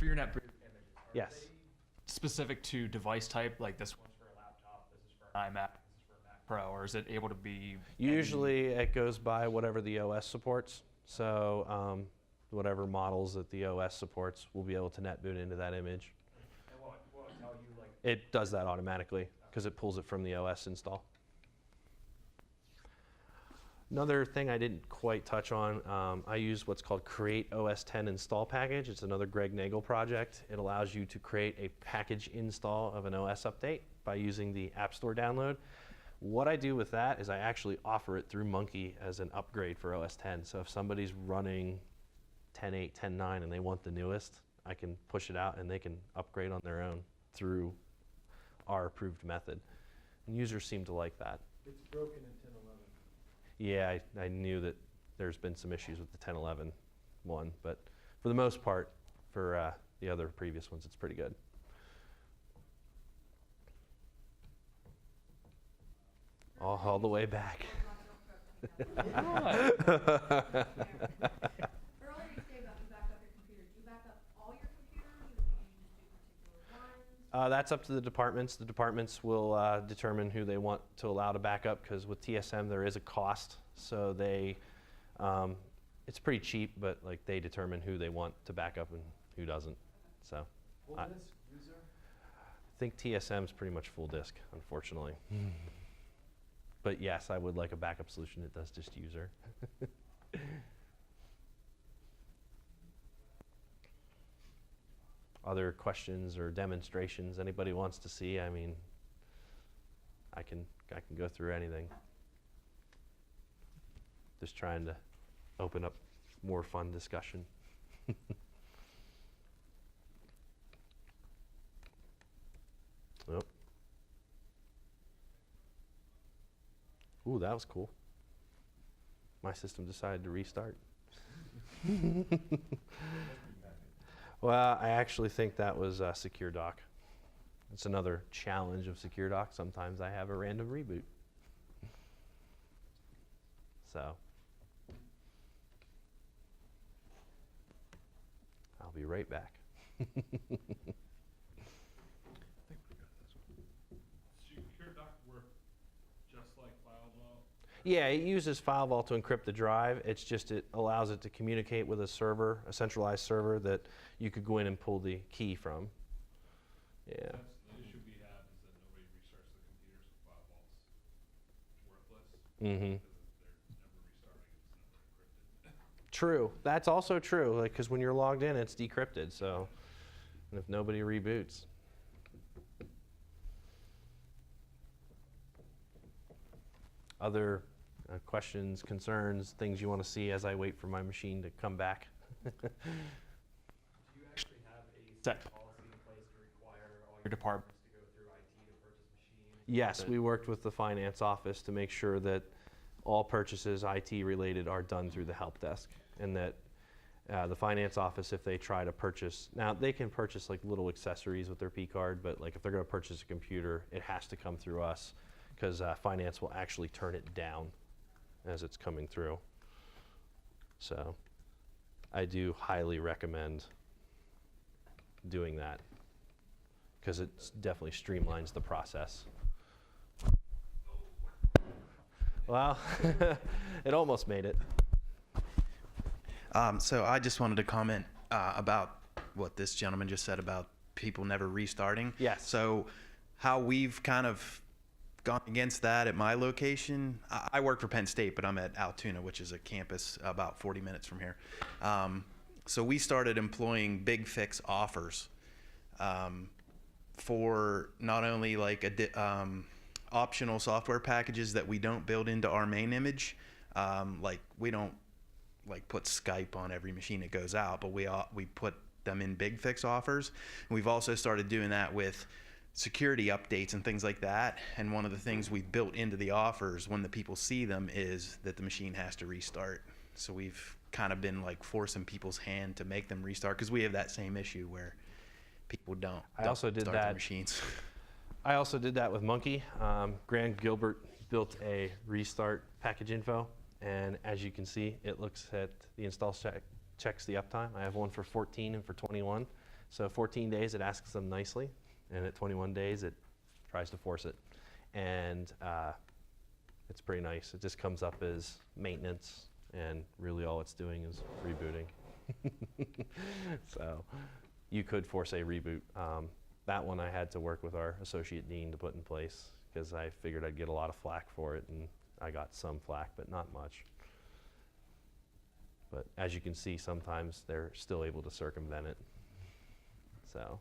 your NetBoot images, are
Yes.
they specific to device type? Like this one's for a laptop, this is for an iMac, this is for a Mac Pro, or is it able to be?
Usually it goes by whatever the OS supports. So whatever models that the OS supports, we'll be able to NetBoot into that image.
And what will it tell you, like?
It does that automatically because it pulls it from the OS install. Another thing I didn't quite touch on, I use what's called Create OS 10 Install Package. It's another Greg Nagel project. It allows you to create a package install of an OS update by using the App Store download. What I do with that is I actually offer it through Munki as an upgrade for OS 10. So if somebody's running 10.8, 10.9 and they want the newest, I can push it out and they can upgrade on their own through our approved method. And users seem to like that.
It's broken in 10.11.
Yeah, I knew that there's been some issues with the 10.11 one, but for the most part, for the other previous ones, it's pretty good. All the way back.
Earlier you say about you back up your computer. Do you back up all your computers, or do you just do particular ones?
That's up to the departments. The departments will determine who they want to allow to back up, because with TSM there is a cost. So they, it's pretty cheap, but like they determine who they want to back up and who doesn't. So
Full
I
disk user?
think TSM is pretty much full disk, unfortunately. But yes, I would like a backup solution that does just user. Other questions or demonstrations anybody wants to see? I mean, I can go through anything. Just trying to open up more fun discussion. Oh. Ooh, that was cool. My system decided to restart. Well, I actually think that was Secure Dock. It's another challenge of Secure Dock. Sometimes I have a random reboot. So I'll be right back.
Secure Dock work just like FileVault?
Yeah, it uses FileVault to encrypt the drive. It's just it allows it to communicate with a server, a centralized server that you could go in and pull the key from. Yeah.
That's the issue we have is that nobody restarts the computers, so FileVault's worthless.
Mm-hmm.
Because they're never restarting, it's never encrypted.
True. That's also true. Like, because when you're logged in, it's decrypted. So, and if nobody reboots. Other questions, concerns, things you want to see as I wait for my machine to come back?
Do you actually have a set policy in place to require all your departments to go through IT to purchase machines?
Yes, we worked with the finance office to make sure that all purchases IT related are done through the help desk, and that the finance office, if they try to purchase, now they can purchase like little accessories with their P card, but like if they're going to purchase a computer, it has to come through us, because finance will actually turn it down as it's coming through. So I do highly recommend doing that, because it definitely streamlines the process. Well, it almost made it.
So I just wanted to comment about what this gentleman just said about people never restarting.
Yes.
So how we've kind of gone against that at my location. I work for Penn State, but I'm at Altoona, which is a campus about 40 minutes from here. So we started employing big fix offers for not only like optional software packages that we don't build into our main image. Like we don't like put Skype on every machine that goes out, but we put them in big fix offers. And we've also started doing that with security updates and things like that. And one of the things we built into the offers when the people see them is that the machine has to restart. So we've kind of been like forcing people's hand to make them restart, because we have that same issue where people don't
also did
start
that.
their machines.
I also did that with Munki. Graham Gilbert built a restart package info, and as you can see, it looks at the install checks the uptime. I have one for 14 and for 21. So 14 days it asks them nicely, and at 21 days it tries to force it. And it's pretty nice. It just comes up as maintenance, and really all it's doing is rebooting. So you could force a reboot. That one I had to work with our associate dean to put in place, because I figured I'd get a lot of flack for it, and I got some flack, but not much. But as you can see, sometimes they're still able to circumvent it. So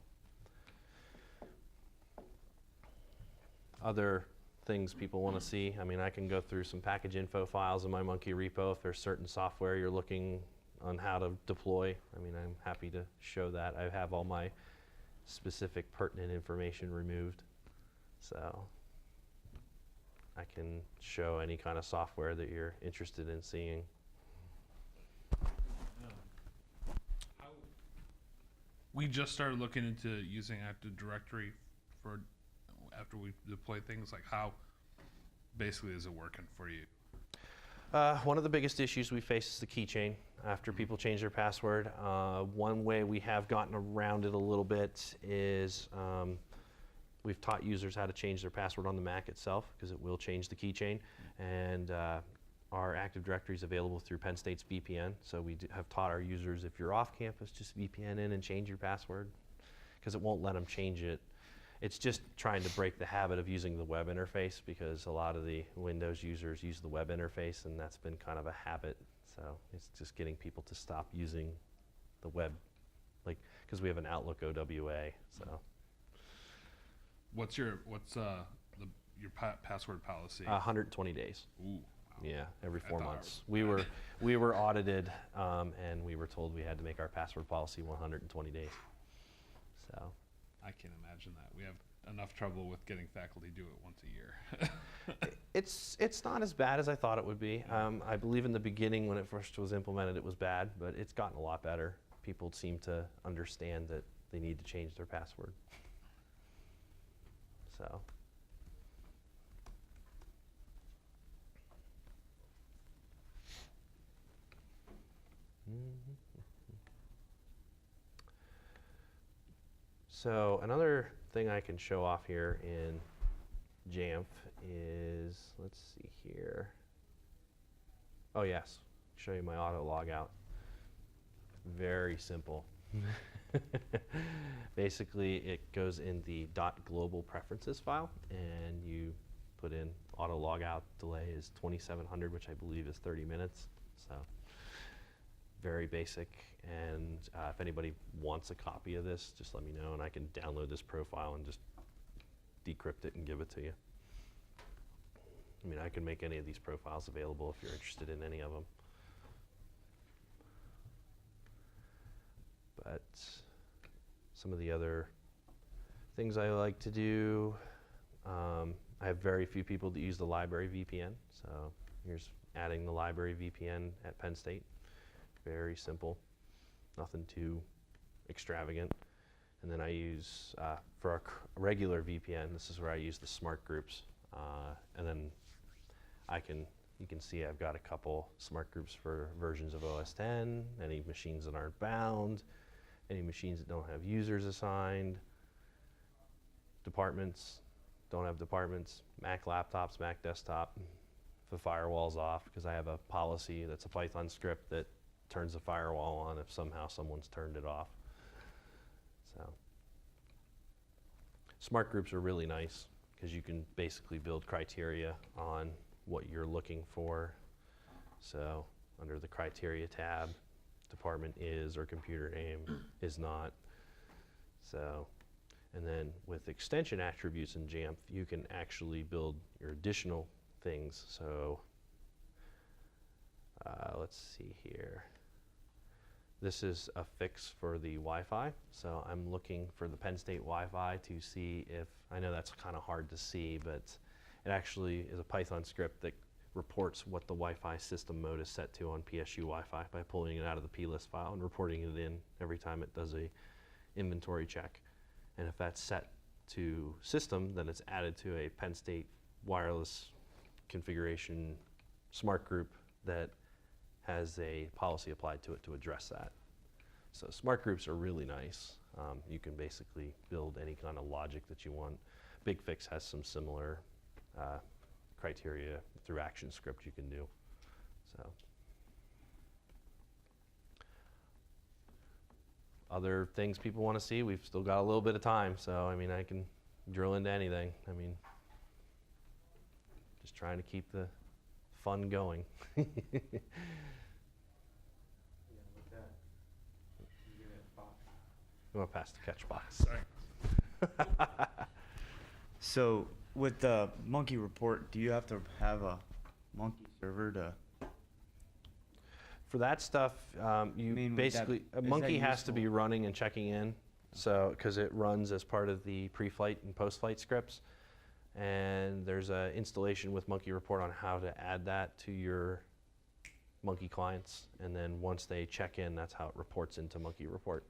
other things people want to see, I mean, I can go through some package info files in my Munki repo if there's certain software you're looking on how to deploy. I mean, I'm happy to show that. I have all my specific pertinent information removed, so I can show any kind of software that you're interested in seeing.
We just started looking into using Active Directory for after we deploy things. Like, how basically is it working for you?
One of the biggest issues we face is the keychain after people change their password. One way we have gotten around it a little bit is we've taught users how to change their password on the Mac itself, because it will change the keychain. And our Active Directory is available through Penn State's VPN. So we have taught our users, if you're off campus, just VPN in and change your password, because it won't let them change it it's just trying to break the habit of using the web interface, because a lot of the Windows users use the web interface, and that's been kind of a habit. So it's just getting people to stop using the web, like, because we have an Outlook OWA. So
What's your password policy?
120 days.
Ooh. Wow.
Yeah, every
I
4
thought
months.
it
We were audited, and we were told we had to make our password policy 120 days. So
I can't imagine that. We have enough trouble with getting faculty do it once a year.
it's not as bad as I thought it would be. I believe in the beginning when it first was implemented, it was bad, but it's gotten a lot better. People seem to understand that they need to change their password. So. So another thing I can show off here in JAMF is, let's see here. Oh yes, show you my auto logout. Very simple. Basically, it goes in the .global preferences file, and you put in auto logout delay is 2700, which I believe is 30 minutes. So very basic, and if anybody wants a copy of this, just let me know, and I can download this profile and just decrypt it and give it to you. I mean, I can make any of these profiles available if you're interested in any of them. But some of the other things I like to do, I have very few people that use the library VPN, so here's adding the library VPN at Penn State. Very simple, nothing too extravagant. And then I use, for our regular VPN, this is where I use the smart groups. And then you can see I've got a couple smart groups for versions of OS 10, any machines that aren't bound, any machines that don't have users assigned, departments, don't have departments, Mac laptops, Mac desktop, the firewall's off, because I have a policy that's a Python script that turns the firewall on if somehow someone's turned it off. So smart groups are really nice because you can basically build criteria on what you're looking for. So under the criteria tab, department is or computer name is not. So, and then with extension attributes in JAMF, you can actually build your additional things. So let's see here. This is a fix for the Wi-Fi. So I'm looking for the Penn State Wi-Fi to see if, I know that's kind of hard to see, but it actually is a Python script that reports what the Wi-Fi system mode is set to on PSU Wi-Fi by pulling it out of the plist file and reporting it in every time it does a inventory check. And if that's set to system, then it's added to a Penn State wireless configuration smart group that has a policy applied to it to address that. So smart groups are really nice. You can basically build any kind of logic that you want. BigFix has some similar criteria through ActionScript you can do. So other things people want to see, we've still got a little bit of time, so I mean, I can drill into anything. I mean, just trying to keep the fun going. I'm gonna pass the catch box.
Sorry.
So with the Munki report, do you have to have a Munki server to?
For that stuff, you
mean,
basically,
is that
Munki has to be
useful?
running and checking in, so because it runs as part of the pre-flight and post-flight scripts, and there's an installation with Munki report on how to add that to your Munki clients, and then once they check in, that's how it reports into Munki report.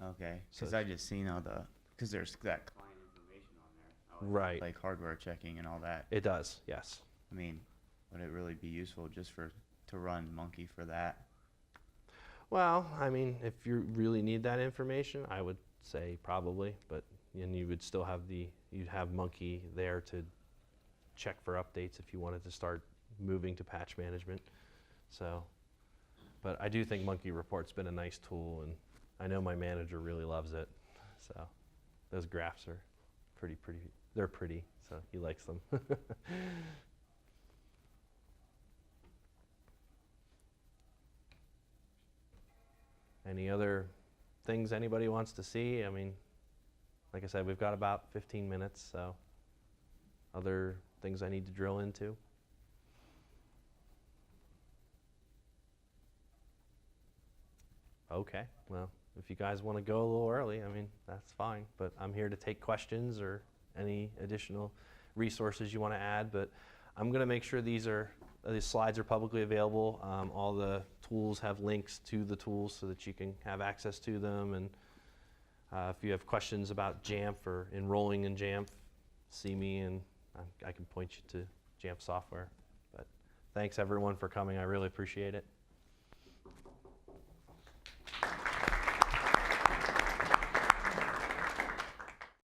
Okay,
So
because I just seen all the, because there's that client information on there. I
Right.
Like hardware checking and all that.
It does, yes.
I mean, would it really be useful just to run Munki for that?
Well, I mean, if you really need that information, I would say probably, but and you would still have you'd have Munki there to check for updates if you wanted to start moving to patch management. So, but I do think Munki report's been a nice tool, and I know my manager really loves it. So, Those graphs are pretty. They're pretty, so he likes them. Any other things anybody wants to see? I mean, like I said, we've got about 15 minutes, so other things I need to drill into? Okay, well, if you guys want to go a little early, I mean, that's fine, but I'm here to take questions or any additional resources you want to add, but I'm going to make sure these slides are publicly available. All the tools have links to the tools so that you can have access to them, and if you have questions about JAMF or enrolling in JAMF, see me and I can point you to JAMF software. But thanks everyone for coming, I really appreciate it.